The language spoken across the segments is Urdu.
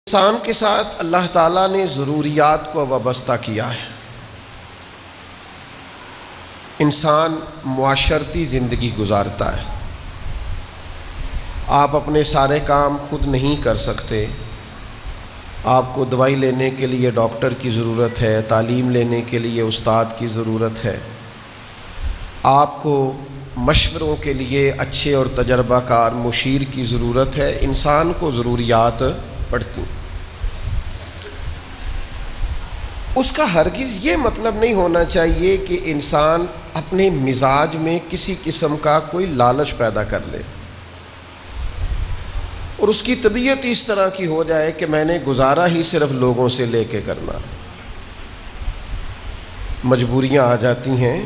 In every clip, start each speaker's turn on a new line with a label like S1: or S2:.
S1: انسان کے ساتھ اللہ تعالیٰ نے ضروریات کو وابستہ کیا ہے۔ انسان معاشرتی زندگی گزارتا ہے۔ آپ اپنے سارے کام خود نہیں کر سکتے۔ آپ کو دوائی لینے کے لیے ڈاکٹر کی ضرورت ہے، تعلیم لینے کے لیے استاد کی ضرورت ہے، آپ کو مشوروں کے لیے اچھے اور تجربہ کار مشیر کی ضرورت ہے۔ انسان کو ضروریات پڑتی۔ اس کا ہرگز یہ مطلب نہیں ہونا چاہیے کہ انسان اپنے مزاج میں کسی قسم کا کوئی لالچ پیدا کر لے اور اس کی طبیعت اس طرح کی ہو جائے کہ میں نے گزارا ہی صرف لوگوں سے لے کے کرنا۔ مجبوریاں آ جاتی ہیں،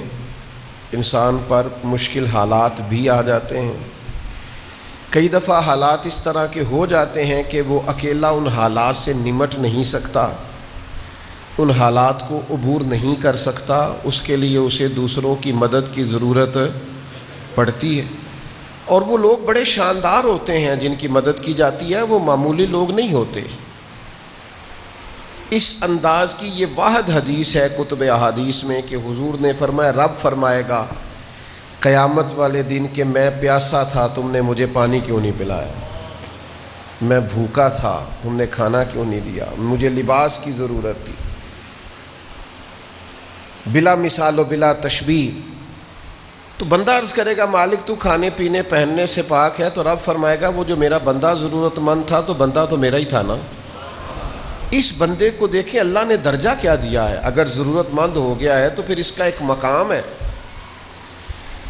S1: انسان پر مشکل حالات بھی آ جاتے ہیں۔ کئی دفعہ حالات اس طرح کے ہو جاتے ہیں کہ وہ اکیلا ان حالات سے نمٹ نہیں سکتا، ان حالات کو عبور نہیں کر سکتا، اس کے لیے اسے دوسروں کی مدد کی ضرورت پڑتی ہے۔ اور وہ لوگ بڑے شاندار ہوتے ہیں جن کی مدد کی جاتی ہے، وہ معمولی لوگ نہیں ہوتے۔ اس انداز کی یہ واحد حدیث ہے کتب احادیث میں کہ حضور نے فرمایا، رب فرمائے گا قیامت والے دن کہ میں پیاسا تھا، تم نے مجھے پانی کیوں نہیں پلایا؟ میں بھوکا تھا، تم نے کھانا کیوں نہیں دیا؟ مجھے لباس کی ضرورت تھی۔ بلا مثال و بلا تشبیہ تو بندہ عرض کرے گا مالک تو کھانے پینے پہننے سے پاک ہے، تو رب فرمائے گا وہ جو میرا بندہ ضرورت مند تھا تو بندہ تو میرا ہی تھا نا۔ اس بندے کو دیکھیں اللہ نے درجہ کیا دیا ہے۔ اگر ضرورت مند ہو گیا ہے تو پھر اس کا ایک مقام ہے،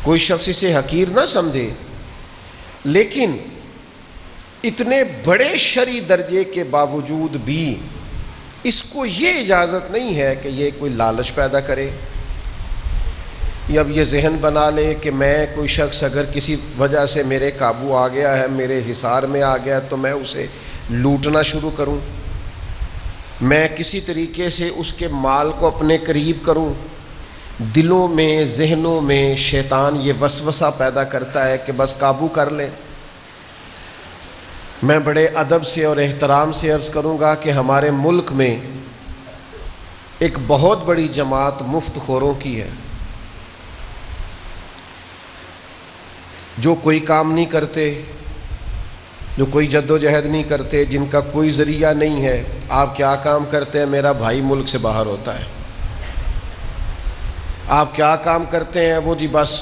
S1: کوئی شخص اسے حقیر نہ سمجھے۔ لیکن اتنے بڑے شرعی درجے کے باوجود بھی اس کو یہ اجازت نہیں ہے کہ یہ کوئی لالچ پیدا کرے یا اب یہ ذہن بنا لے کہ میں کوئی شخص اگر کسی وجہ سے میرے قابو آ گیا ہے، میرے حصار میں آ گیا ہے تو میں اسے لوٹنا شروع کروں، میں کسی طریقے سے اس کے مال کو اپنے قریب کروں۔ دلوں میں ذہنوں میں شیطان یہ وسوسہ پیدا کرتا ہے کہ بس قابو کر لے۔ میں بڑے ادب سے اور احترام سے عرض کروں گا کہ ہمارے ملک میں ایک بہت بڑی جماعت مفت خوروں کی ہے، جو کوئی کام نہیں کرتے، جو کوئی جد و جہد نہیں کرتے، جن کا کوئی ذریعہ نہیں ہے۔ آپ کیا کام کرتے ہیں؟ میرا بھائی ملک سے باہر ہوتا ہے۔ آپ کیا کام کرتے ہیں؟ وہ جی بس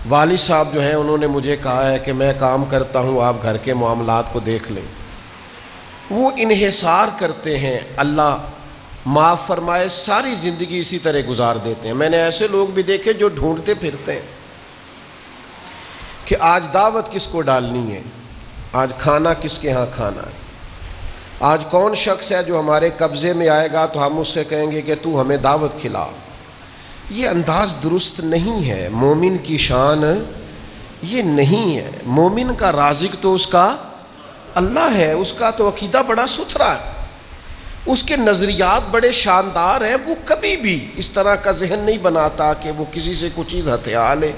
S1: والد صاحب جو ہیں انہوں نے مجھے کہا ہے کہ میں کام کرتا ہوں، آپ گھر کے معاملات کو دیکھ لیں۔ وہ انحصار کرتے ہیں، اللہ معاف فرمائے، ساری زندگی اسی طرح گزار دیتے ہیں۔ میں نے ایسے لوگ بھی دیکھے جو ڈھونڈتے پھرتے ہیں کہ آج دعوت کس کو ڈالنی ہے، آج کھانا کس کے ہاں کھانا ہے، آج کون شخص ہے جو ہمارے قبضے میں آئے گا تو ہم اس سے کہیں گے کہ تو ہمیں دعوت کھلا۔ یہ انداز درست نہیں ہے۔ مومن کی شان یہ نہیں ہے۔ مومن کا رازق تو اس کا اللہ ہے، اس کا تو عقیدہ بڑا ستھرا ہے، اس کے نظریات بڑے شاندار ہیں۔ وہ کبھی بھی اس طرح کا ذہن نہیں بناتا کہ وہ کسی سے کچھ چیز ہتھیا لے۔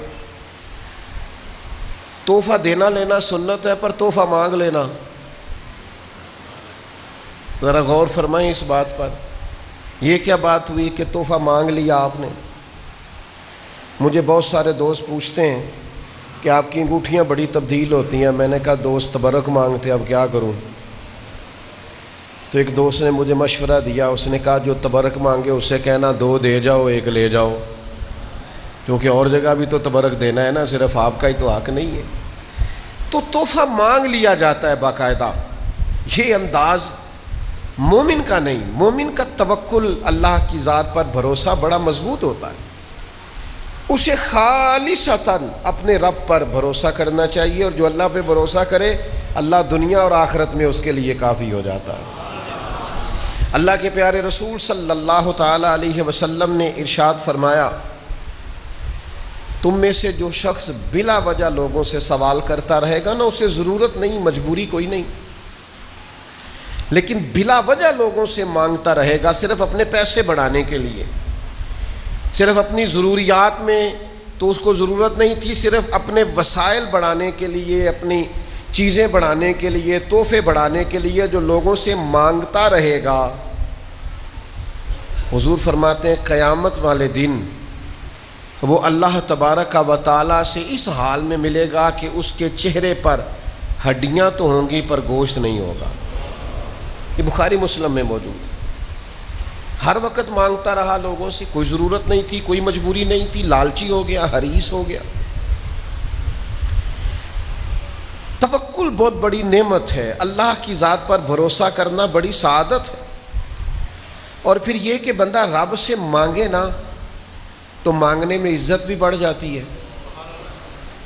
S1: تحفہ دینا لینا سنت ہے، پر تحفہ مانگ لینا، ذرا غور فرمائیں اس بات پر۔ یہ کیا بات ہوئی کہ تحفہ مانگ لیا آپ نے؟ مجھے بہت سارے دوست پوچھتے ہیں کہ آپ کی انگوٹھیاں بڑی تبدیل ہوتی ہیں۔ میں نے کہا دوست تبرک مانگتے، اب کیا کروں؟ تو ایک دوست نے مجھے مشورہ دیا، اس نے کہا جو تبرک مانگے اس سے کہنا 2 دے جاؤ 1 لے جاؤ، کیونکہ اور جگہ بھی تو تبرک دینا ہے نا، صرف آپ کا ہی تو حق نہیں ہے۔ تو تحفہ مانگ لیا جاتا ہے باقاعدہ۔ یہ انداز مومن کا نہیں۔ مومن کا توکل، اللہ کی ذات پر بھروسہ بڑا مضبوط ہوتا ہے۔ اسے خالصتاً اپنے رب پر بھروسہ کرنا چاہیے، اور جو اللہ پہ بھروسہ کرے اللہ دنیا اور آخرت میں اس کے لیے کافی ہو جاتا ہے۔ اللہ کے پیارے رسول صلی اللہ تعالی علیہ وسلم نے ارشاد فرمایا، تم میں سے جو شخص بلا وجہ لوگوں سے سوال کرتا رہے گا نا، اسے ضرورت نہیں، مجبوری کوئی نہیں، لیکن بلا وجہ لوگوں سے مانگتا رہے گا صرف اپنے پیسے بڑھانے کے لیے، صرف اپنی ضروریات میں تو اس کو ضرورت نہیں تھی، صرف اپنے وسائل بڑھانے کے لیے، اپنی چیزیں بڑھانے کے لیے، تحفے بڑھانے کے لیے جو لوگوں سے مانگتا رہے گا، حضور فرماتے ہیں قیامت والے دن وہ اللہ تبارک و تعالیٰ سے اس حال میں ملے گا کہ اس کے چہرے پر ہڈیاں تو ہوں گی پر گوشت نہیں ہوگا۔ یہ بخاری مسلم میں موجود ہے۔ ہر وقت مانگتا رہا لوگوں سے، کوئی ضرورت نہیں تھی، کوئی مجبوری نہیں تھی، لالچی ہو گیا، حریص ہو گیا۔ توکل بہت بڑی نعمت ہے، اللہ کی ذات پر بھروسہ کرنا بڑی سعادت ہے۔ اور پھر یہ کہ بندہ رب سے مانگے نا تو مانگنے میں عزت بھی بڑھ جاتی ہے،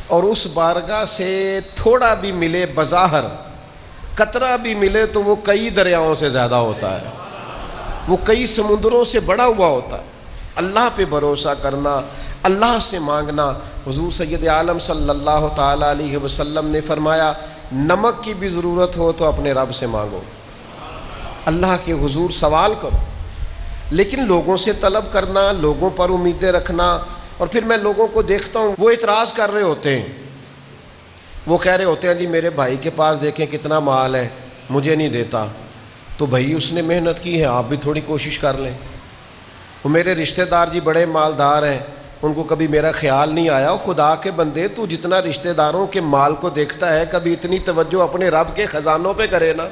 S1: اور اس بارگاہ سے تھوڑا بھی ملے بظاہر، قطرہ بھی ملے تو وہ کئی دریاؤں سے زیادہ ہوتا ہے، وہ کئی سمندروں سے بڑا ہوا ہوتا ہے۔ اللہ پہ بھروسہ کرنا، اللہ سے مانگنا۔ حضور سید عالم صلی اللہ تعالیٰ علیہ وسلم نے فرمایا نمک کی بھی ضرورت ہو تو اپنے رب سے مانگو، اللہ کے حضور سوال کرو۔ لیکن لوگوں سے طلب کرنا، لوگوں پر امیدیں رکھنا، اور پھر میں لوگوں کو دیکھتا ہوں وہ اعتراض کر رہے ہوتے ہیں، وہ کہہ رہے ہوتے ہیں جی میرے بھائی کے پاس دیکھیں کتنا مال ہے، مجھے نہیں دیتا۔ تو بھائی اس نے محنت کی ہے، آپ بھی تھوڑی کوشش کر لیں۔ وہ میرے رشتہ دار جی بڑے مالدار ہیں، ان کو کبھی میرا خیال نہیں آیا۔ خدا کے بندے تو جتنا رشتہ داروں کے مال کو دیکھتا ہے، کبھی اتنی توجہ اپنے رب کے خزانوں پہ کرے نا۔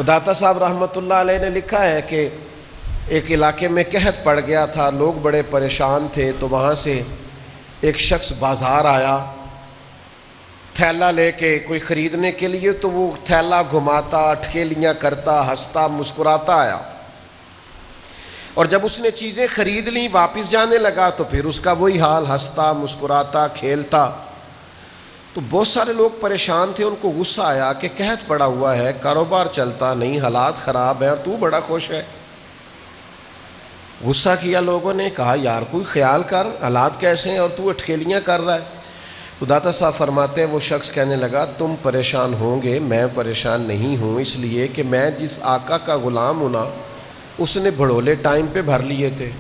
S1: داتا صاحب رحمۃ اللہ علیہ نے لکھا ہے کہ ایک علاقے میں قحط پڑ گیا تھا، لوگ بڑے پریشان تھے، تو وہاں سے ایک شخص بازار آیا تھیلا لے کے کوئی خریدنے کے لیے، تو وہ تھیلا گھماتا، اٹکیلیاں کرتا، ہنستا مسکراتا آیا، اور جب اس نے چیزیں خرید لیں واپس جانے لگا تو پھر اس کا وہی حال، ہنستا مسکراتا کھیلتا۔ تو بہت سارے لوگ پریشان تھے، ان کو غصہ آیا کہ قحط پڑا ہوا ہے، کاروبار چلتا نہیں، حالات خراب ہیں، اور تو بڑا خوش ہے۔ غصہ کیا لوگوں نے، کہا یار کوئی خیال کر، حالات کیسے ہیں اور تو اٹکیلیاں کر رہا ہے۔ داتا صاحب فرماتے ہیں وہ شخص کہنے لگا تم پریشان ہوں گے، میں پریشان نہیں ہوں، اس لیے کہ میں جس آقا کا غلام ہوں نا، اس نے بھڑولے ٹائم پہ بھر لیے تھے،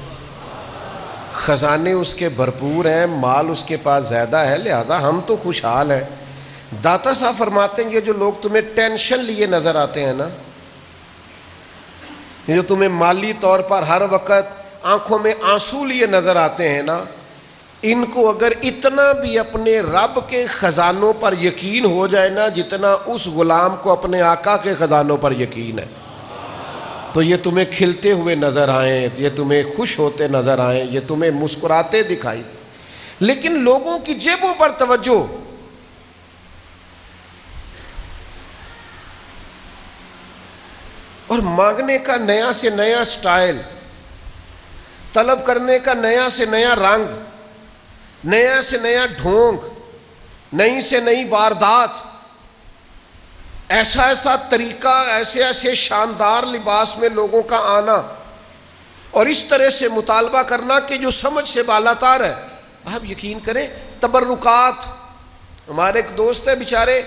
S1: خزانے اس کے بھرپور ہیں، مال اس کے پاس زیادہ ہے، لہذا ہم تو خوشحال ہیں۔ داتا صاحب فرماتے ہیں یہ جو لوگ تمہیں ٹینشن لیے نظر آتے ہیں نا، یہ جو تمہیں مالی طور پر ہر وقت آنکھوں میں آنسو لیے نظر آتے ہیں نا، ان کو اگر اتنا بھی اپنے رب کے خزانوں پر یقین ہو جائے نا جتنا اس غلام کو اپنے آقا کے خزانوں پر یقین ہے، تو یہ تمہیں کھلتے ہوئے نظر آئیں، یہ تمہیں خوش ہوتے نظر آئیں، یہ تمہیں مسکراتے دکھائی۔ لیکن لوگوں کی جیبوں پر توجہ، اور مانگنے کا نیا سے نیا سٹائل، طلب کرنے کا نیا سے نیا رنگ، نیا سے نیا ڈھونگ، نئی سے نئی واردات، ایسا ایسا طریقہ، ایسے ایسے شاندار لباس میں لوگوں کا آنا، اور اس طرح سے مطالبہ کرنا کہ جو سمجھ سے بالاتر ہے۔ آپ یقین کریں تبرکات، ہمارے ایک دوست ہے بیچارے،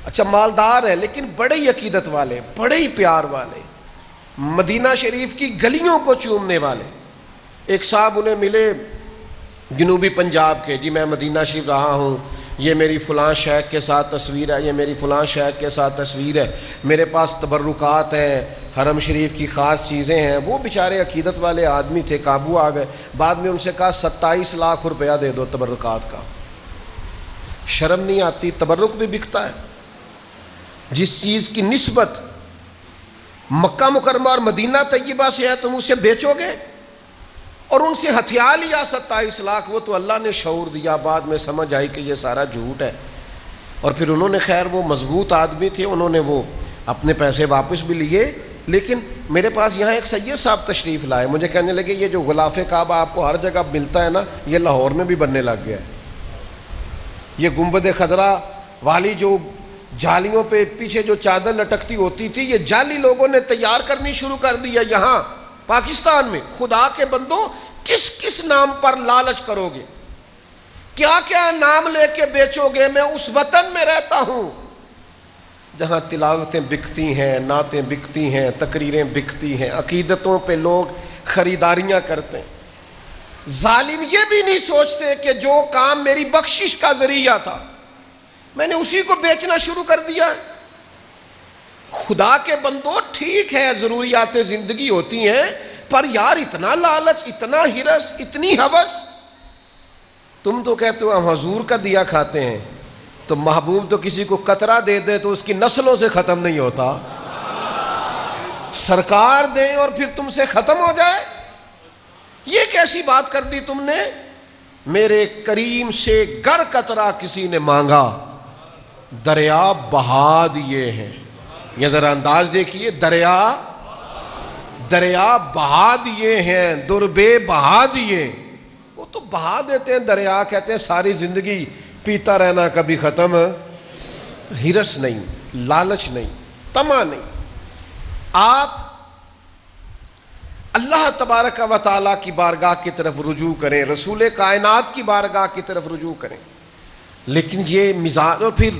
S1: اچھا مالدار ہے لیکن بڑے ہی عقیدت والے، بڑے ہی پیار والے، مدینہ شریف کی گلیوں کو چومنے والے۔ ایک صاحب انہیں ملے جنوبی پنجاب کے، جی میں مدینہ شریف رہا ہوں، یہ میری فلاں شیخ کے ساتھ تصویر ہے، یہ میری فلاں شیخ کے ساتھ تصویر ہے، میرے پاس تبرکات ہیں، حرم شریف کی خاص چیزیں ہیں۔ وہ بیچارے عقیدت والے آدمی تھے، قابو آ گئے۔ بعد میں ان سے کہا 27 لاکھ روپیہ دے دو تبرکات کا۔ شرم نہیں آتی؟ تبرک بھی بکتا ہے۔ جس چیز کی نسبت مکہ مکرمہ اور مدینہ طیبہ سے ہے تم اسے بیچو گے، اور ان سے ہتھیار لیا 27 لاکھ، وہ تو اللہ نے شعور دیا، بعد میں سمجھ آئی کہ یہ سارا جھوٹ ہے، اور پھر انہوں نے، خیر وہ مضبوط آدمی تھے، انہوں نے وہ اپنے پیسے واپس بھی لیے۔ لیکن میرے پاس یہاں ایک سید صاحب تشریف لائے، مجھے کہنے لگے یہ جو غلاف کعبہ آپ کو ہر جگہ ملتا ہے نا، یہ لاہور میں بھی بننے لگ گیا ہے۔ یہ گنبد خضرا والی جو جالیوں پہ پیچھے جو چادر لٹکتی ہوتی تھی، یہ جالی لوگوں نے تیار کرنی شروع کر دی ہے یہاں پاکستان میں۔ خدا کے بندوں، کس کس نام پر لالچ کرو گے؟ کیا کیا نام لے کے بیچو گے؟ میں اس وطن میں رہتا ہوں جہاں تلاوتیں بکتی ہیں، نعتیں بکتی ہیں، تقریریں بکتی ہیں، عقیدتوں پہ لوگ خریداریاں کرتے ہیں۔ ظالم یہ بھی نہیں سوچتے کہ جو کام میری بخشش کا ذریعہ تھا، میں نے اسی کو بیچنا شروع کر دیا۔ خدا کے بندو ٹھیک ہے ضروریات زندگی ہوتی ہیں، پر یار اتنا لالچ، اتنا ہرس، اتنی ہوس۔ تم تو کہتے ہو ہم حضور کا دیا کھاتے ہیں، تو محبوب تو کسی کو قطرہ دے دے تو اس کی نسلوں سے ختم نہیں ہوتا، سرکار دیں اور پھر تم سے ختم ہو جائے؟ یہ کیسی بات کر دی تم نے؟ میرے کریم سے گر قطرہ کسی نے مانگا، دریا بہا دیے ہیں۔ یہ ذرا انداز دیکھیے، دریا بہا دیے ہیں، دربے بہا دیے۔ وہ تو بہا دیتے ہیں دریا، کہتے ہیں ساری زندگی پیتا رہنا کبھی ختم، ہرس نہیں، لالچ نہیں، طمع نہیں۔ آپ اللہ تبارک و تعالیٰ کی بارگاہ کی طرف رجوع کریں، رسول کائنات کی بارگاہ کی طرف رجوع کریں، لیکن یہ مزاج۔ اور پھر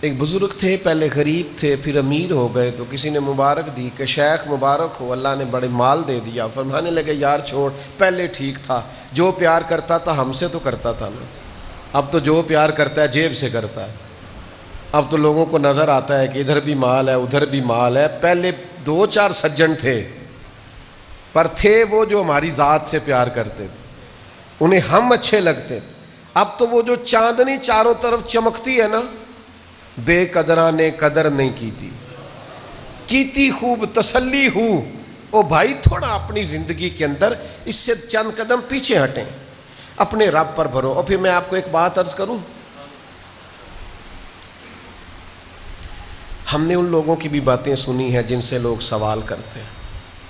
S1: ایک بزرگ تھے، پہلے غریب تھے، پھر امیر ہو گئے، تو کسی نے مبارک دی کہ شیخ مبارک ہو، اللہ نے بڑے مال دے دیا۔ فرمانے لگے یار چھوڑ، پہلے ٹھیک تھا، جو پیار کرتا تھا ہم سے تو کرتا تھا نا، اب تو جو پیار کرتا ہے جیب سے کرتا ہے۔ اب تو لوگوں کو نظر آتا ہے کہ ادھر بھی مال ہے ادھر بھی مال ہے۔ پہلے 2-4 سجن تھے، پر تھے وہ جو ہماری ذات سے پیار کرتے تھے، انہیں ہم اچھے لگتے تھے۔ اب تو وہ جو چاندنی چاروں طرف چمکتی ہے نا، بے قدرہ نے قدر نہیں کیتی خوب تسلی ہوں۔ او بھائی تھوڑا اپنی زندگی کے اندر اس سے چند قدم پیچھے ہٹیں، اپنے رب پر بھرو۔ اور پھر میں آپ کو ایک بات عرض کروں، ہم نے ان لوگوں کی بھی باتیں سنی ہیں جن سے لوگ سوال کرتے ہیں۔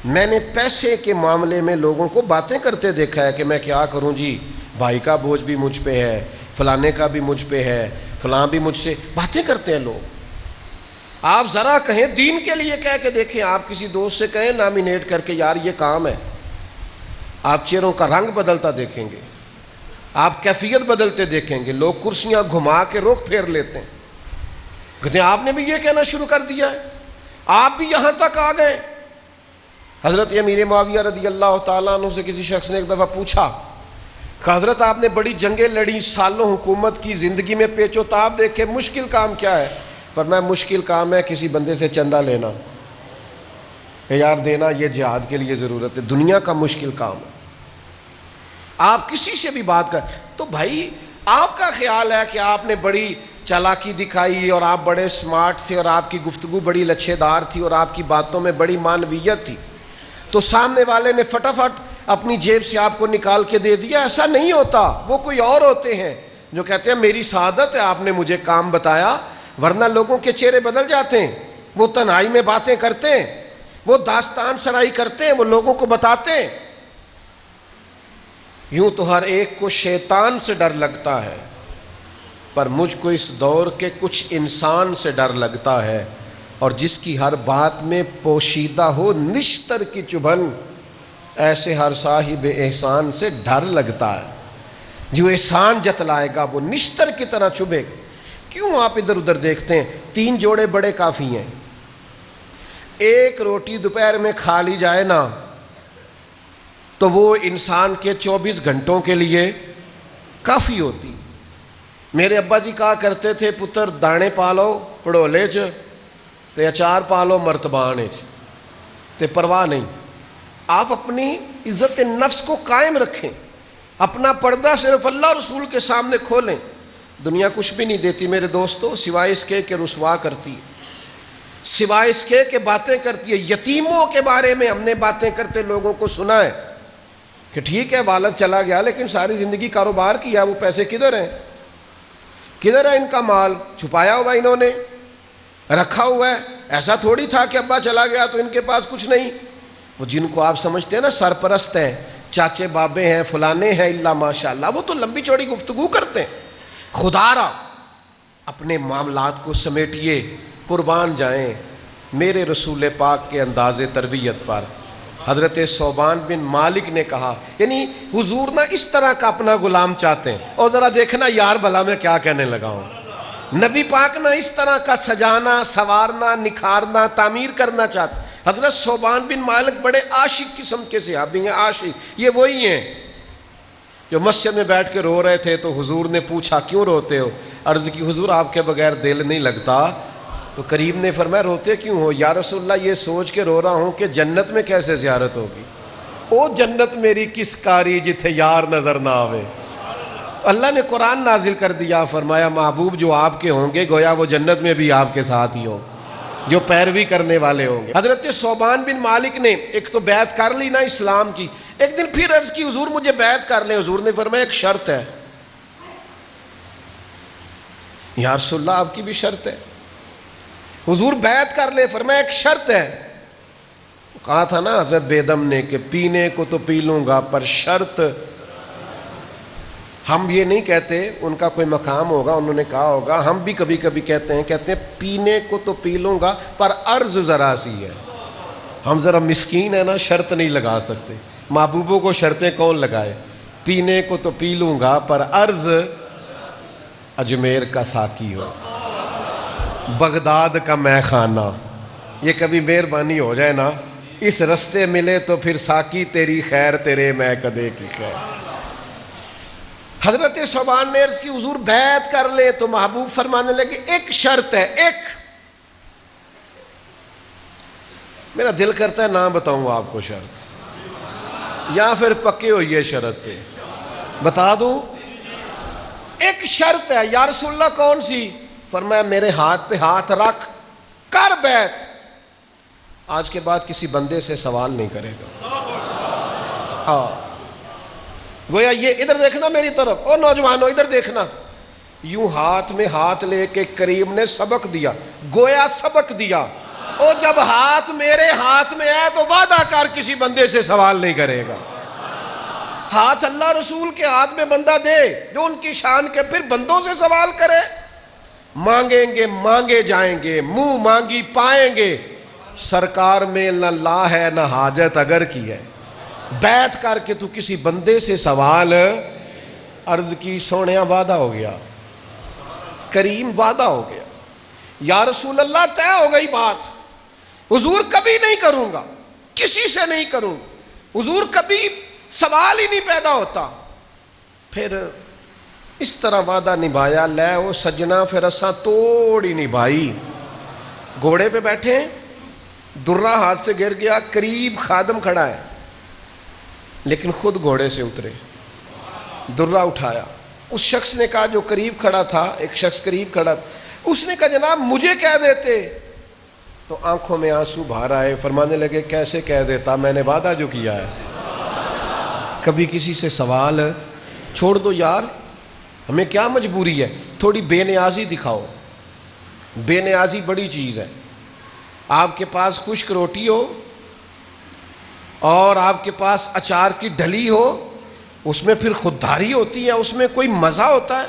S1: میں نے پیسے کے معاملے میں لوگوں کو باتیں کرتے دیکھا ہے کہ میں کیا کروں جی، بھائی کا بوجھ بھی مجھ پہ ہے، فلانے کا بھی مجھ پہ ہے، فلاں بھی مجھ سے باتیں کرتے ہیں لوگ۔ آپ ذرا کہیں دین کے لیے کہہ کے دیکھیں، آپ کسی دوست سے کہیں نامینیٹ کر کے یار یہ کام ہے، آپ چہروں کا رنگ بدلتا دیکھیں گے، آپ کیفیت بدلتے دیکھیں گے۔ لوگ کرسیاں گھما کے رخ پھیر لیتے ہیں، کہتے ہیں آپ نے بھی یہ کہنا شروع کر دیا ہے، آپ بھی یہاں تک آ گئے۔ حضرت امیر معاویہ رضی اللہ تعالیٰ عنہ سے کسی شخص نے ایک دفعہ پوچھا کہ حضرت آپ نے بڑی جنگیں لڑی، سالوں حکومت کی، زندگی میں پیچ و تاب دیکھے، مشکل کام کیا ہے؟ فرمایا مشکل کام ہے کسی بندے سے چندہ لینا، کہ یار دینا یہ جہاد کے لیے ضرورت ہے، دنیا کا مشکل کام ہے۔ آپ کسی سے بھی بات کر تو بھائی آپ کا خیال ہے کہ آپ نے بڑی چالاکی دکھائی اور آپ بڑے سمارٹ تھے اور آپ کی گفتگو بڑی لچھے دار تھی اور آپ کی باتوں میں بڑی معنویت تھی، تو سامنے والے نے فٹافٹ اپنی جیب سے آپ کو نکال کے دے دیا؟ ایسا نہیں ہوتا۔ وہ کوئی اور ہوتے ہیں جو کہتے ہیں میری سعادت ہے آپ نے مجھے کام بتایا، ورنہ لوگوں کے چہرے بدل جاتے ہیں۔ وہ تنہائی میں باتیں کرتے ہیں، وہ داستان سرائی کرتے ہیں، وہ لوگوں کو بتاتے ہیں۔ یوں تو ہر ایک کو شیطان سے ڈر لگتا ہے، پر مجھ کو اس دور کے کچھ انسان سے ڈر لگتا ہے، اور جس کی ہر بات میں پوشیدہ ہو نشتر کی چبھن، ایسے ہر صاحب احسان سے ڈر لگتا ہے۔ جو احسان جتلائے گا وہ نشتر کی طرح چبھے گا۔ کیوں آپ ادھر ادھر دیکھتے ہیں 3 جوڑے بڑے کافی ہیں، ایک روٹی دوپہر میں کھا لی جائے نا تو وہ انسان کے 24 گھنٹوں کے لیے کافی ہوتی۔ میرے ابا جی کہا کرتے تھے پتر دانے پالو پڑولے چ تے اچار پالو مرتبانے چ، تے پرواہ نہیں۔ آپ اپنی عزت نفس کو قائم رکھیں، اپنا پردہ صرف اللہ رسول کے سامنے کھولیں۔ دنیا کچھ بھی نہیں دیتی میرے دوستو، سوائے اس کے کہ رسوا کرتی ہے، سوائے اس کے کہ باتیں کرتی ہے۔ یتیموں کے بارے میں ہم نے باتیں کرتے لوگوں کو سنا ہے کہ ٹھیک ہے والد چلا گیا لیکن ساری زندگی کاروبار کیا، وہ پیسے کدھر ہیں؟ کدھر ہے ان کا مال؟ چھپایا ہوا انہوں نے، رکھا ہوا ہے۔ ایسا تھوڑی تھا کہ ابا چلا گیا تو ان کے پاس کچھ نہیں۔ وہ جن کو آپ سمجھتے ہیں نا سرپرست ہیں، چاچے بابے ہیں، فلانے ہیں، اللہ ماشاء اللہ، وہ تو لمبی چوڑی گفتگو کرتے ہیں۔ خدا را اپنے معاملات کو سمیٹیے، قربان جائیں میرے رسول پاک کے انداز تربیت پر۔ حضرت صوبان بن مالک نے کہا، یعنی حضور نہ اس طرح کا اپنا غلام چاہتے ہیں، اور ذرا دیکھنا یار بھلا میں کیا کہنے لگا ہوں، نبی پاک نہ اس طرح کا سجانا، سوارنا، نکھارنا، تعمیر کرنا چاہتے۔ حضرت صوبان بن مالک بڑے عاشق قسم کے صحابی ہیں، عاشق، یہ وہی ہیں جو مسجد میں بیٹھ کے رو رہے تھے تو حضور نے پوچھا کیوں روتے ہو؟ عرض کی حضور آپ کے بغیر دل نہیں لگتا. تو کریم نے فرمایا روتے کیوں ہو؟ یا رسول اللہ یہ سوچ کے رو رہا ہوں کہ جنت میں کیسے زیارت ہوگی. او جنت میری کس کاری جتھے یار نظر نہ آوے. اللہ نے قرآن نازل کر دیا, فرمایا محبوب جو آپ کے ہوں گے گویا وہ جنت میں بھی آپ کے ساتھ ہی ہوں, جو پیروی کرنے والے ہوں گے. حضرت ثوبان بن مالک نے ایک تو بیعت کر لی نا اسلام کی, ایک دن پھر عرض کی حضور مجھے بیعت کر لیں. حضور نے فرمایا ایک شرط ہے. یا رسول اللہ آپ کی بھی شرط ہے؟ حضور بیعت کر لے, فرمایا ایک شرط ہے. کہا تھا نا حضرت بیدم نے کہ پینے کو تو پی لوں گا پر شرط. ہم یہ نہیں کہتے, ان کا کوئی مقام ہوگا انہوں نے کہا ہوگا, ہم بھی کبھی کبھی کہتے ہیں پینے کو تو پی لوں گا پر عرض ذرا سی ہے. ہم ذرا مسکین ہیں نا, شرط نہیں لگا سکتے. محبوبوں کو شرطیں کون لگائے؟ پینے کو تو پی لوں گا پر عرض اجمیر کا ساقی ہو, بغداد کا مے خانہ. یہ کبھی مہربانی ہو جائے نا, اس رستے ملے تو پھر ساقی تیری خیر تیرے میں کدے کی خیر. حضرت ثوبان نے عرض کی حضور بیعت کر لے, تو محبوب فرمانے لگے ایک شرط ہے. ایک, میرا دل کرتا ہے نہ بتاؤں آپ کو شرط, یا پھر پکے ہوئی ہے شرط پہ بتا دوں. ایک شرط ہے. یا رسول اللہ کون سی؟ فرمایا میرے ہاتھ پہ ہاتھ رکھ کر بیعت, آج کے بعد کسی بندے سے سوال نہیں کرے گا. گویا یہ ادھر دیکھنا میری طرف, او نوجوانوں ادھر دیکھنا. یوں ہاتھ میں ہاتھ لے کے کریم نے سبق دیا, گویا سبق دیا. او جب ہاتھ میرے ہاتھ میں ہے تو وعدہ کر کسی بندے سے سوال نہیں کرے گا. ہاتھ اللہ رسول کے ہاتھ میں بندہ دے جو ان کی شان کے, پھر بندوں سے سوال کرے. مانگیں گے مانگے جائیں گے, منہ مانگی پائیں گے. سرکار میں نہ لا ہے نہ حاجت اگر کی ہے. بیعت کر کے تو کسی بندے سے سوال. عرض کی سونیا وعدہ ہو گیا, کریم وعدہ ہو گیا. یا رسول اللہ طے ہو گئی بات, حضور کبھی نہیں کروں گا, کسی سے نہیں کروں گا. حضور کبھی سوال ہی نہیں پیدا ہوتا. پھر اس طرح وعدہ نبھایا. لے وہ سجنا پھر اساں توڑ ہی نبھائی. گھوڑے پہ بیٹھے, درہ ہاتھ سے گر گیا, قریب خادم کھڑا ہے لیکن خود گھوڑے سے اترے, درہ اٹھایا. اس شخص نے کہا جو قریب کھڑا تھا, ایک شخص قریب کھڑا تھا, اس نے کہا جناب مجھے کہہ دیتے. تو آنکھوں میں آنسو بھار آئے, فرمانے لگے کیسے کہہ دیتا, میں نے وعدہ جو کیا ہے. کبھی کسی سے سوال چھوڑ دو یار, ہمیں کیا مجبوری ہے. تھوڑی بے نیازی دکھاؤ, بے نیازی بڑی چیز ہے. آپ کے پاس خشک روٹی ہو اور آپ کے پاس اچار کی ڈھلی ہو, اس میں پھر خودداری ہوتی ہے, اس میں کوئی مزہ ہوتا ہے,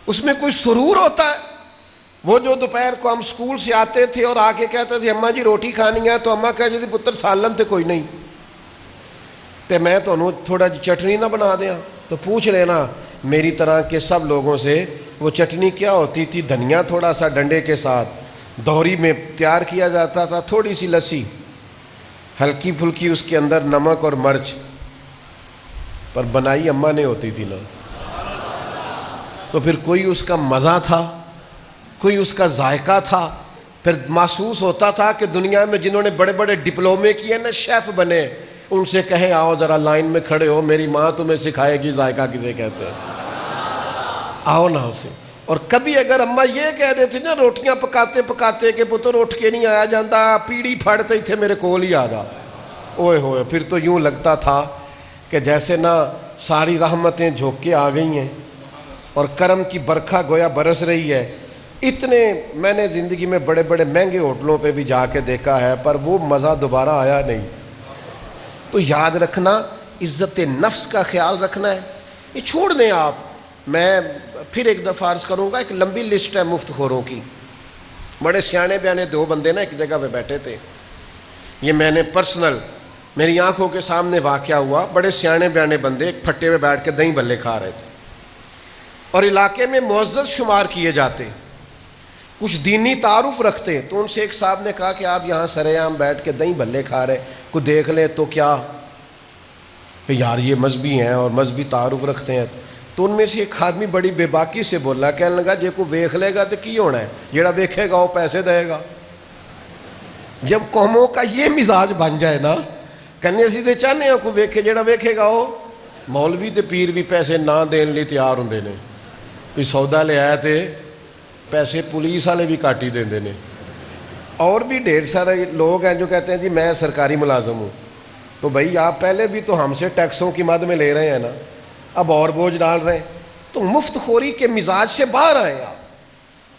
S1: اس میں کوئی سرور ہوتا ہے. وہ جو دوپہر کو ہم اسکول سے آتے تھے اور آ کے کہتے تھے اماں جی روٹی کھانی ہے, تو اماں کہتی تھی پتر سالن تے کوئی نہیں, تے میں تو تھوڑا جی چٹنی نہ بنا دیا. تو پوچھ لینا میری طرح کے سب لوگوں سے, وہ چٹنی کیا ہوتی تھی؟ دھنیا تھوڑا سا ڈنڈے کے ساتھ دوہری میں تیار کیا جاتا تھا, تھوڑی سی لسی, ہلکی پھلکی اس کے اندر نمک اور مرچ, پر بنائی اماں نے ہوتی تھی نا. تو پھر کوئی اس کا مزہ تھا, کوئی اس کا ذائقہ تھا. پھر محسوس ہوتا تھا کہ دنیا میں جنہوں نے بڑے بڑے ڈپلومے کیے نا, شیف بنے, ان سے کہیں آؤ ذرا لائن میں کھڑے ہو, میری ماں تمہیں سکھائے گی ذائقہ کسے کہتے ہیں, آؤ نا اسے. اور کبھی اگر اماں یہ کہہ دیتی نا روٹیاں پکاتے پکاتے کہ پتر اٹھ کے نہیں آیا جاندہ, پیڑی پھڑتے تھے میرے کول ہی آ جا, اوئے ہوئے, پھر تو یوں لگتا تھا کہ جیسے نا ساری رحمتیں جھوک کے آ گئی ہیں اور کرم کی برکھا گویا برس رہی ہے. اتنے میں نے زندگی میں بڑے بڑے مہنگے ہوٹلوں پہ بھی جا کے دیکھا ہے, پر وہ مزہ دوبارہ آیا نہیں. تو یاد رکھنا, عزت نفس کا خیال رکھنا ہے. یہ چھوڑ دیں آپ. میں پھر ایک دفعہ عرض کروں گا, ایک لمبی لسٹ ہے مفت خوروں کی. بڑے سیانے بیانے دو بندے نا ایک جگہ پہ بیٹھے تھے, یہ میں نے پرسنل میری آنکھوں کے سامنے واقعہ ہوا. بڑے سیانے بیانے بندے ایک پھٹے پہ بیٹھ کے دہی بھلے کھا رہے تھے, اور علاقے میں معزز شمار کیے جاتے, کچھ دینی تعارف رکھتے. تو ان سے ایک صاحب نے کہا کہ آپ یہاں سر عام بیٹھ کے دہی بھلے کھا رہے, کو دیکھ لیں تو کیا. کہ یار یہ مذہبی ہیں اور مذہبی تعارف رکھتے ہیں. تو ان میں سے ایک آدمی بڑی بے باکی سے بولا, کہنے لگا جے کو ویکھ لے گا تو کی ہونا ہے, جیڑا ویکھے گا وہ پیسے دے گا. جب قوموں کا یہ مزاج بن جائے نا, کہنے اسی تے چاہنے ہیں کو ویکھے, جیڑا ویکھے گا وہ. مولوی تے پیر بھی پیسے نہ دین لی تیار ہوندے نے, کوئی سودا لے آیا تے پیسے پولیس والے بھی کاٹ ہی دیندے نے. اور بھی ڈھیر سارے لوگ ہیں جو کہتے ہیں جی میں سرکاری ملازم ہوں. تو بھائی آپ پہلے بھی تو ہم سے ٹیکسوں کی مد میں لے رہے ہیں نا, اب اور بوجھ ڈال رہے ہیں. تو مفت خوری کے مزاج سے باہر آئے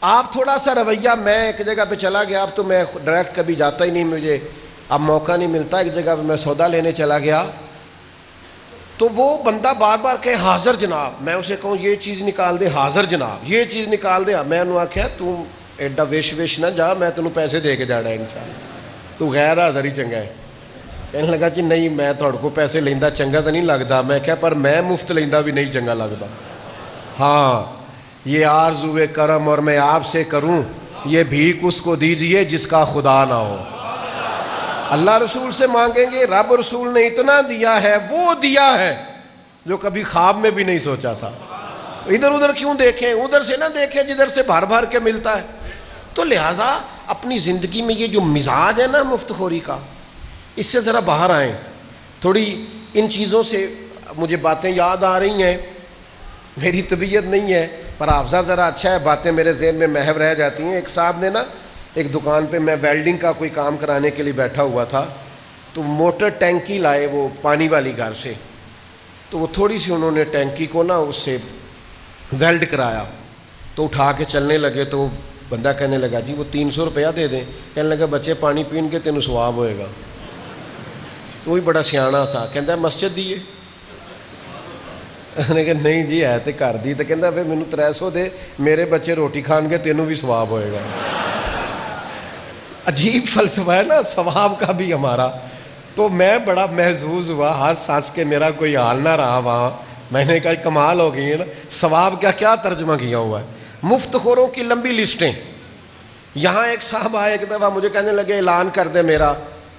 S1: آپ تھوڑا سا رویہ. میں ایک جگہ پہ چلا گیا, اب تو میں ڈائریکٹ کبھی جاتا ہی نہیں, مجھے اب موقع نہیں ملتا. ایک جگہ پہ میں سودا لینے چلا گیا تو وہ بندہ بار بار کہے حاضر جناب. میں اسے کہوں یہ چیز نکال دے, حاضر جناب یہ چیز نکال دے. میں انہوں آخیا تو ایڈا ویش نہ جا, میں تینوں پیسے دے کے جانا ہے انشاءاللہ, تو غیر حاضر ہی چنگا ہے. کہنے لگا کہ نہیں میں تھوڑے کو پیسے لینا چنگا تو نہیں لگتا. میں کہا پر میں مفت لینا بھی نہیں چنگا لگتا. ہاں یہ آرزو کرم اور میں آپ سے کروں, یہ بھیک اس کو دیجئے جس کا خدا نہ ہو. اللہ رسول سے مانگیں گے, رب رسول نے اتنا دیا ہے, وہ دیا ہے جو کبھی خواب میں بھی نہیں سوچا تھا. ادھر ادھر کیوں دیکھیں, ادھر سے نہ دیکھیں جدھر سے بھر بھر کے ملتا ہے. تو لہٰذا اپنی زندگی میں یہ جو مزاج ہے نا مفت خوری کا, اس سے ذرا باہر آئیں. تھوڑی ان چیزوں سے مجھے باتیں یاد آ رہی ہیں, میری طبیعت نہیں ہے پر حافظہ ذرا اچھا ہے, باتیں میرے ذہن میں محو رہ جاتی ہیں. ایک صاحب نے نا ایک دکان پہ, میں ویلڈنگ کا کوئی کام کرانے کے لیے بیٹھا ہوا تھا, تو موٹر ٹینکی لائے وہ پانی والی گھر سے. تو وہ تھوڑی سی انہوں نے ٹینکی کو نا اس سے ویلڈ کرایا, تو اٹھا کے چلنے لگے. تو بندہ کہنے لگا جی وہ 300 روپیہ دے دیں. کہنے لگا بچے پانی پین کے تینوں ثواب ہوئے گا. تو وہی بڑا سیاਣਾ تھا, کہندا مسجد دیے. نے کہا نہیں جی ہے تو گھر دی. تو کہندا پھر مینوں 300 دے, میرے بچے روٹی کھان کے تینوں بھی ثواب ہوئے گا. عجیب فلسفہ ہے نا ثواب کا بھی ہمارا. تو میں بڑا محظوظ ہوا, ہنس ہنس کے میرا کوئی حال نہ رہا وہاں. میں نے کہا کمال ہو گئی ہے نا, ثواب کا کیا ترجمہ کیا ہوا ہے. مفت خوروں کی لمبی لسٹیں. یہاں ایک صاحب آئے ایک دفعہ, مجھے کہنے لگے اعلان کر دے میرا,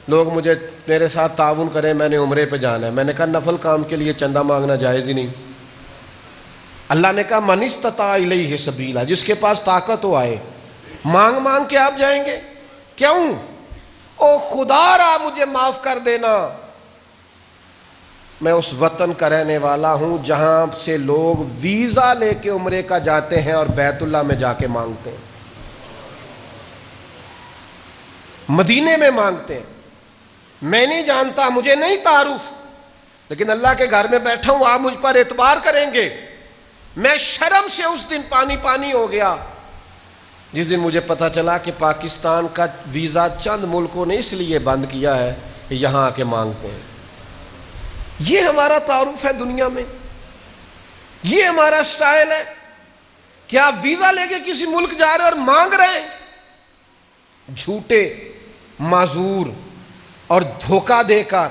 S1: لوگ مجھے میرے ساتھ تعاون کریں, میں نے عمرے پہ جانا ہے. میں نے کہا نفل کام کے لیے چندہ مانگنا جائز ہی نہیں. اللہ نے کہا من استطاع الیہ سبیلا, جس کے پاس طاقت ہو آئے. مانگ مانگ کے آپ جائیں گے کیوں؟ او خدا را مجھے معاف کر دینا, میں اس وطن کا رہنے والا ہوں جہاں سے لوگ ویزا لے کے عمرے کا جاتے ہیں اور بیت اللہ میں جا کے مانگتے ہیں, مدینے میں مانگتے ہیں. میں نہیں جانتا, مجھے نہیں تعارف, لیکن اللہ کے گھر میں بیٹھا ہوں, آپ مجھ پر اعتبار کریں گے. میں شرم سے اس دن پانی پانی ہو گیا جس دن مجھے پتہ چلا کہ پاکستان کا ویزا چند ملکوں نے اس لیے بند کیا ہے کہ یہاں آ کے مانگتے ہیں. یہ ہمارا تعارف ہے دنیا میں, یہ ہمارا سٹائل ہے کہ آپ ویزا لے کے کسی ملک جا رہے ہیں اور مانگ رہے ہیں. جھوٹے معذور اور دھوکہ دے کر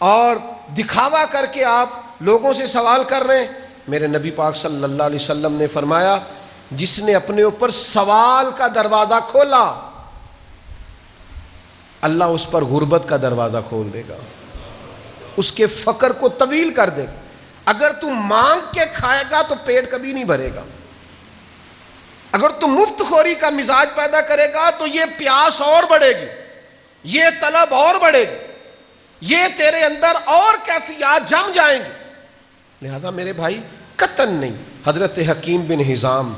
S1: اور دکھاوا کر کے آپ لوگوں سے سوال کر رہے ہیں. میرے نبی پاک صلی اللہ علیہ وسلم نے فرمایا جس نے اپنے اوپر سوال کا دروازہ کھولا, اللہ اس پر غربت کا دروازہ کھول دے گا, اس کے فقر کو طویل کر دے گا. اگر تم مانگ کے کھائے گا تو پیٹ کبھی نہیں بھرے گا. اگر تم مفت خوری کا مزاج پیدا کرے گا تو یہ پیاس اور بڑھے گی, یہ طلب اور بڑھے گی, یہ تیرے اندر اور کیفیات جم جائیں گی. لہذا میرے بھائی قطعاً نہیں. حضرت حکیم بن حزام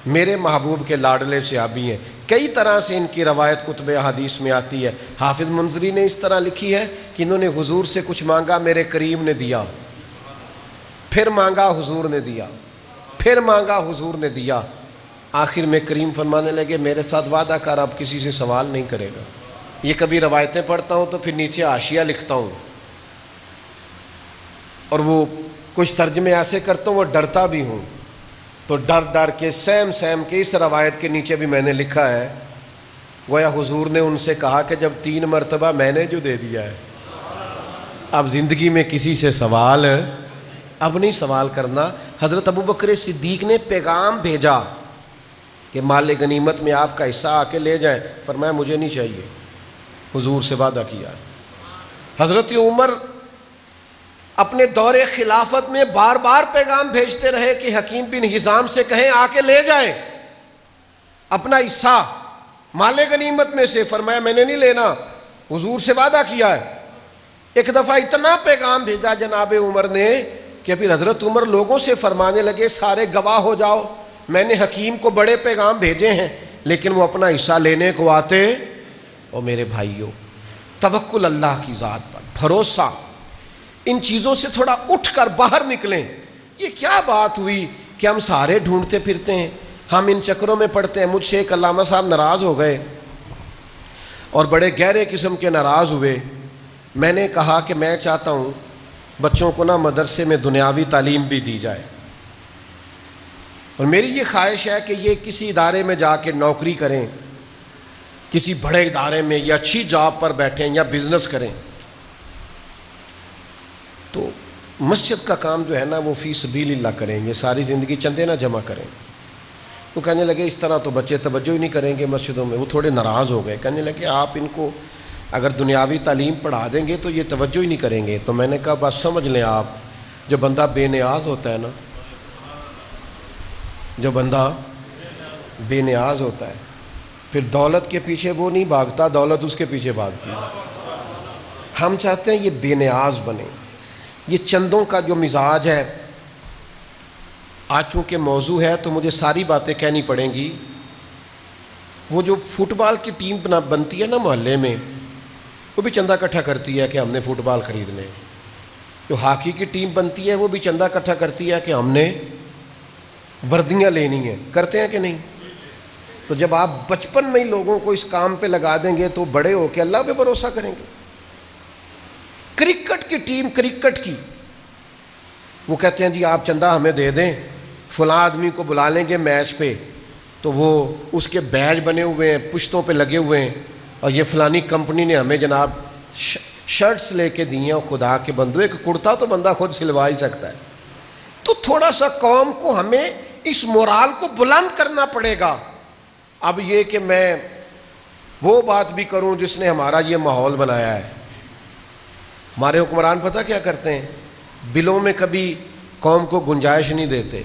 S1: میرے محبوب کے لاڈلے صحابی ہیں, کئی طرح سے ان کی روایت کتب احادیث میں آتی ہے. حافظ منذری نے اس طرح لکھی ہے کہ انہوں نے حضور سے کچھ مانگا, میرے کریم نے دیا, پھر مانگا حضور نے دیا, پھر مانگا حضور نے دیا. آخر میں کریم فرمانے لگے میرے ساتھ وعدہ کر اب کسی سے سوال نہیں کرے گا. یہ کبھی روایتیں پڑھتا ہوں تو پھر نیچے حاشیہ لکھتا ہوں, اور وہ کچھ ترجمے ایسے کرتا ہوں وہ ڈرتا بھی ہوں, تو ڈر ڈر کے سیم سیم کے اس روایت کے نیچے بھی میں نے لکھا ہے گویا حضور نے ان سے کہا کہ جب 3 مرتبہ میں نے جو دے دیا ہے, اب زندگی میں کسی سے سوال اب نہیں سوال کرنا. حضرت ابو بکر صدیق نے پیغام بھیجا کہ مال غنیمت میں آپ کا حصہ آ کے لے جائیں, فرمایا مجھے نہیں چاہیے, حضور سے وعدہ کیا. حضرت عمر اپنے دور خلافت میں بار بار پیغام بھیجتے رہے کہ حکیم بن حزام سے کہیں آ کے لے جائیں اپنا حصہ مال غنیمت میں سے. فرمایا میں نے نہیں لینا, حضور سے وعدہ کیا ہے. ایک دفعہ اتنا پیغام بھیجا جناب عمر نے کہ پھر حضرت عمر لوگوں سے فرمانے لگے سارے گواہ ہو جاؤ, میں نے حکیم کو بڑے پیغام بھیجے ہیں لیکن وہ اپنا حصہ لینے کو آتے. اور میرے بھائیوں, توکل اللہ کی ذات پر, بھروسہ, ان چیزوں سے تھوڑا اٹھ کر باہر نکلیں. یہ کیا بات ہوئی کہ ہم سارے ڈھونڈتے پھرتے ہیں, ہم ان چکروں میں پڑتے ہیں. مجھ سے ایک علامہ صاحب ناراض ہو گئے اور بڑے گہرے قسم کے ناراض ہوئے. میں نے کہا کہ میں چاہتا ہوں بچوں کو مدرسے میں دنیاوی تعلیم بھی دی جائے, اور میری یہ خواہش ہے کہ یہ کسی ادارے میں جا کے نوکری کریں, کسی بڑے ادارے میں یا اچھی جاب پر بیٹھیں یا بزنس کریں. تو مسجد کا کام جو ہے وہ فی سبیل اللہ کریں گے, ساری زندگی چندے نہ جمع کریں. وہ کہنے لگے اس طرح تو بچے توجہ ہی نہیں کریں گے مسجدوں میں. وہ تھوڑے ناراض ہو گئے, کہنے لگے آپ ان کو اگر دنیاوی تعلیم پڑھا دیں گے تو یہ توجہ ہی نہیں کریں گے. تو میں نے کہا بس سمجھ لیں آپ, جو بندہ بے نیاز ہوتا ہے نا, جو بندہ بے نیاز ہوتا ہے پھر دولت کے پیچھے وہ نہیں بھاگتا, دولت اس کے پیچھے بھاگتی ہے. ہم چاہتے ہیں یہ بے نیاز بنے. یہ چندوں کا جو مزاج ہے, آج چونکہ موضوع ہے تو مجھے ساری باتیں کہنی پڑیں گی. وہ جو فٹ بال کی ٹیم بنتی ہے محلے میں, وہ بھی چندہ اکٹھا کرتی ہے کہ ہم نے فٹ بال خریدنے. جو ہاکی کی ٹیم بنتی ہے وہ بھی چندہ اکٹھا کرتی ہے کہ ہم نے وردیاں لینی ہیں. کرتے ہیں کہ نہیں؟ تو جب آپ بچپن میں ہی لوگوں کو اس کام پہ لگا دیں گے تو بڑے ہو کے اللہ پہ بھروسہ کریں گے. کرکٹ کی ٹیم, کرکٹ کی, وہ کہتے ہیں جی آپ چندہ ہمیں دے دیں, فلاں آدمی کو بلا لیں گے میچ پہ, تو وہ اس کے بیج بنے ہوئے ہیں, پشتوں پہ لگے ہوئے ہیں, اور یہ فلانی کمپنی نے ہمیں جناب شرٹس لے کے دی ہیں. خدا کے بندو, ایک کرتا تو بندہ خود سلوا ہی سکتا ہے. تو تھوڑا سا قوم کو ہمیں اس مورال کو بلند کرنا پڑے گا. اب یہ کہ میں وہ بات بھی کروں جس نے ہمارا یہ ماحول بنایا ہے. ہمارے حکمران پتہ کیا کرتے ہیں, بلوں میں کبھی قوم کو گنجائش نہیں دیتے.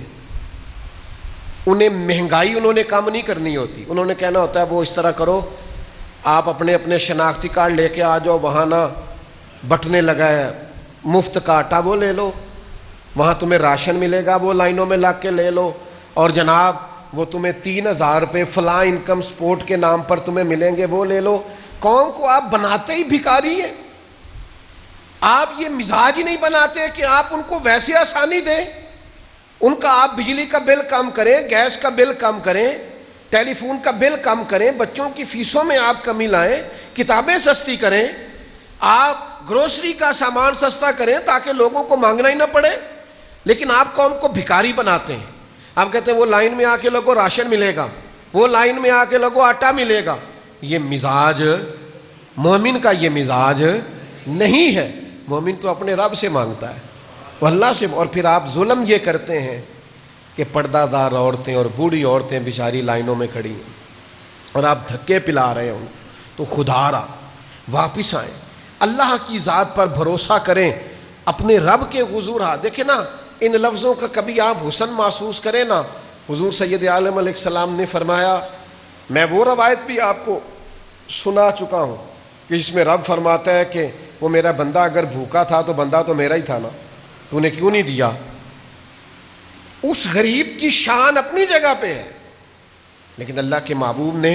S1: انہیں مہنگائی انہوں نے کم نہیں کرنی ہوتی. انہوں نے کہنا ہوتا ہے وہ اس طرح کرو, آپ اپنے اپنے شناختی کارڈ لے کے آ جاؤ, وہاں بٹنے لگا ہے, مفت کا آٹا وہ لے لو, وہاں تمہیں راشن ملے گا وہ لائنوں میں لگ کے لے لو, اور جناب وہ تمہیں 3,000 روپے فلاں انکم سپورٹ کے نام پر تمہیں ملیں گے وہ لے لو. قوم کو آپ بناتے ہی بھکاری ہیں. آپ یہ مزاج ہی نہیں بناتے کہ آپ ان کو ویسے آسانی دیں. ان کا آپ بجلی کا بل کم کریں, گیس کا بل کم کریں, ٹیلی فون کا بل کم کریں, بچوں کی فیسوں میں آپ کمی لائیں, کتابیں سستی کریں, آپ گروسری کا سامان سستا کریں تاکہ لوگوں کو مانگنا ہی نہ پڑے. لیکن آپ قوم کو بھکاری بناتے ہیں. آپ کہتے ہیں وہ لائن میں آ کے لوگوں راشن ملے گا, وہ لائن میں آ کے لوگوں آٹا ملے گا. یہ مزاج مومن کا یہ مزاج نہیں ہے. مومن تو اپنے رب سے مانگتا ہے, وہ اللہ سے. اور پھر آپ ظلم یہ کرتے ہیں کہ پردہ دار عورتیں اور بوڑھی عورتیں بیچاری لائنوں میں کھڑی ہیں اور آپ دھکے پلا رہے ہیں. تو خدا را واپس آئیں, اللہ کی ذات پر بھروسہ کریں, اپنے رب کے حضور. دیکھیں نا, ان لفظوں کا کبھی آپ حسن محسوس کریں نا. حضور سید عالم علیہ السلام نے فرمایا, میں وہ روایت بھی آپ کو سنا چکا ہوں کہ اس میں رب فرماتا ہے کہ وہ میرا بندہ اگر بھوکا تھا تو بندہ تو میرا ہی تھا نا, تو انہیں کیوں نہیں دیا. اس غریب کی شان اپنی جگہ پہ ہے, لیکن اللہ کے محبوب نے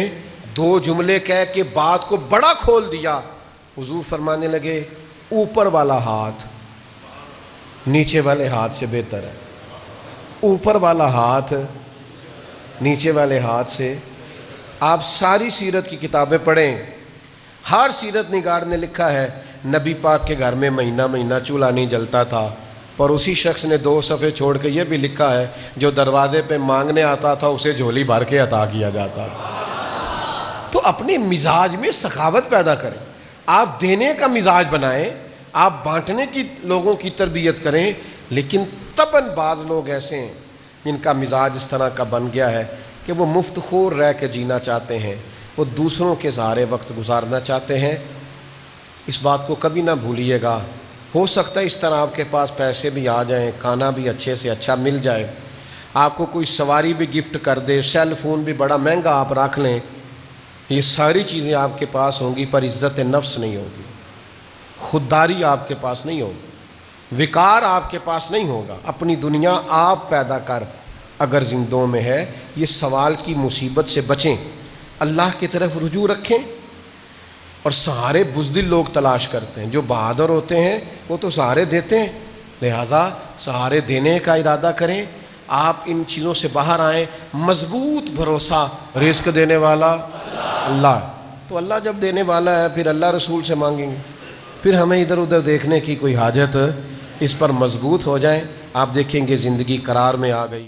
S1: 2 جملے کہہ کے بات کو بڑا کھول دیا. حضور فرمانے لگے اوپر والا ہاتھ نیچے والے ہاتھ سے بہتر ہے. اوپر والا ہاتھ نیچے والے ہاتھ سے. آپ ساری سیرت کی کتابیں پڑھیں, ہر سیرت نگار نے لکھا ہے نبی پاک کے گھر میں مہینہ مہینہ چولہا نہیں جلتا تھا, پر اسی شخص نے 2 صفحے چھوڑ کے یہ بھی لکھا ہے جو دروازے پہ مانگنے آتا تھا اسے جھولی بھر کے عطا کیا جاتا تھا. تو اپنے مزاج میں سخاوت پیدا کریں, آپ دینے کا مزاج بنائیں, آپ بانٹنے کی لوگوں کی تربیت کریں. لیکن طبعاً بعض لوگ ایسے ہیں جن کا مزاج اس طرح کا بن گیا ہے کہ وہ مفت خور رہ کے جینا چاہتے ہیں, وہ دوسروں کے سہارے وقت گزارنا چاہتے ہیں. اس بات کو کبھی نہ بھولیے گا ہو سکتا ہے اس طرح آپ کے پاس پیسے بھی آ جائیں، کھانا بھی اچھے سے اچھا مل جائے، آپ کو کوئی سواری بھی گفٹ کر دے، سیل فون بھی بڑا مہنگا آپ رکھ لیں، یہ ساری چیزیں آپ کے پاس ہوں گی، پر عزت نفس نہیں ہوگی، خودداری آپ کے پاس نہیں ہوگی، وقار آپ کے پاس نہیں ہوگا۔ اپنی دنیا آپ پیدا کر اگر زندوں میں ہے، یہ سوال کی مصیبت سے بچیں، اللہ کی طرف رجوع رکھیں۔ اور سہارے بزدل لوگ تلاش کرتے ہیں، جو بہادر ہوتے ہیں وہ تو سہارے دیتے ہیں، لہذا سہارے دینے کا ارادہ کریں۔ آپ ان چیزوں سے باہر آئیں، مضبوط بھروسہ، رزق دینے والا اللہ، تو اللہ جب دینے والا ہے پھر اللہ رسول سے مانگیں گے، پھر ہمیں ادھر ادھر دیکھنے کی کوئی حاجت، اس پر مضبوط ہو جائیں، آپ دیکھیں گے زندگی قرار میں آ گئی۔